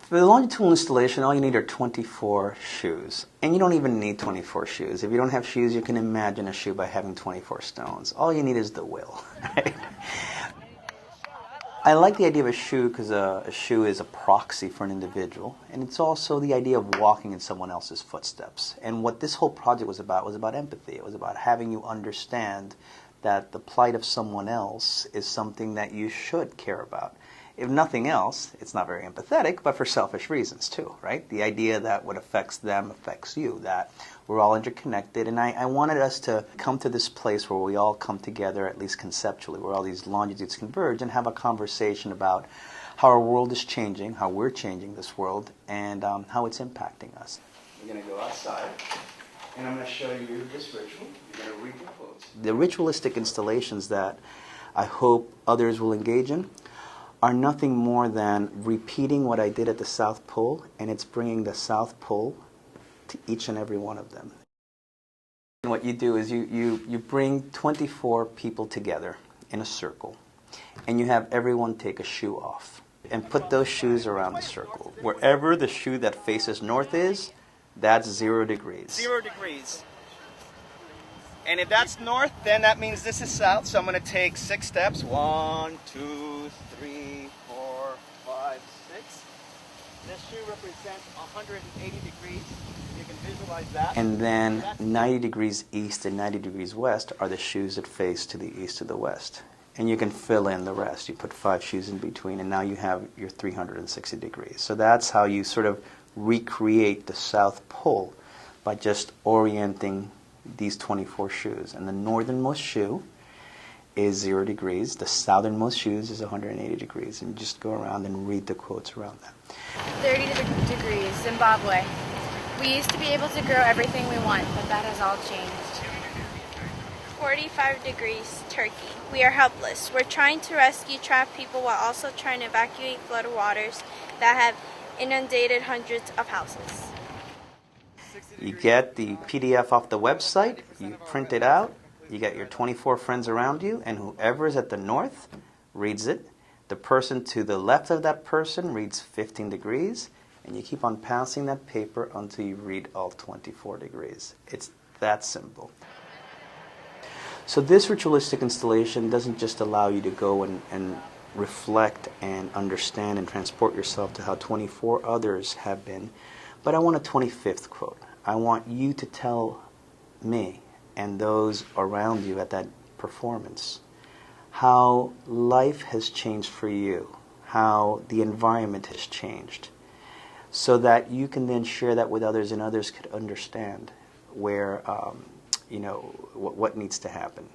For the longitudinal installation, all you need are 24 shoes. And you don't even need 24 shoes. If you don't have shoes, you can imagine a shoe by having 24 stones. All you need is the will. Right? I like the idea of a shoe because a shoe is a proxy for an individual. And it's also the idea of walking in someone else's footsteps. And what this whole project was about empathy. It was about having you understand that the plight of someone else is something that you should care about. If nothing else, it's not very empathetic, but for selfish reasons too, right? The idea that what affects them affects you, that we're all interconnected. And I wanted us to come to this place where we all come together, at least conceptually, where all these longitudes converge and have a conversation about how our world is changing, how we're changing this world, and how it's impacting us. We're going to go outside, and I'm going to show you this ritual. You're going to read your quotes. The ritualistic installations that I hope others will engage in are nothing more than repeating what I did at the South Pole, and it's bringing the South Pole to each and every one of them. And what you do is you bring 24 people together in a circle, and you have everyone take a shoe off and put those shoes around the circle. Wherever the shoe that faces north is, that's 0 degrees. 0 degrees. And if that's north, then that means this is south. So I'm going to take 6 steps. 1, 2, 3, 4, 5, 6. This shoe represents 180 degrees. You can visualize that. And then 90 degrees east and 90 degrees west are the shoes that face to the east or the west. And you can fill in the rest. You put 5 shoes in between, and now you have your 360 degrees. So that's how you sort of recreate the South Pole, by just orienting these 24 shoes. And the northernmost shoe is 0 degrees. The southernmost shoes is 180 degrees. And you just go around and read the quotes around that. 30 degrees, Zimbabwe. We used to be able to grow everything we want, but that has all changed. 45 degrees, Turkey. We are helpless. We're trying to rescue trapped people while also trying to evacuate flooded waters that have inundated hundreds of houses. You get the PDF off the website, you print it out, you get your 24 friends around you, and whoever is at the north reads it. The person to the left of that person reads 15 degrees, and you keep on passing that paper until you read all 24 degrees. It's that simple. So this ritualistic installation doesn't just allow you to go and reflect and understand and transport yourself to how 24 others have been, but I want a 25th quote. I want you to tell me and those around you at that performance how life has changed for you, how the environment has changed, so that you can then share that with others and others could understand where, what needs to happen.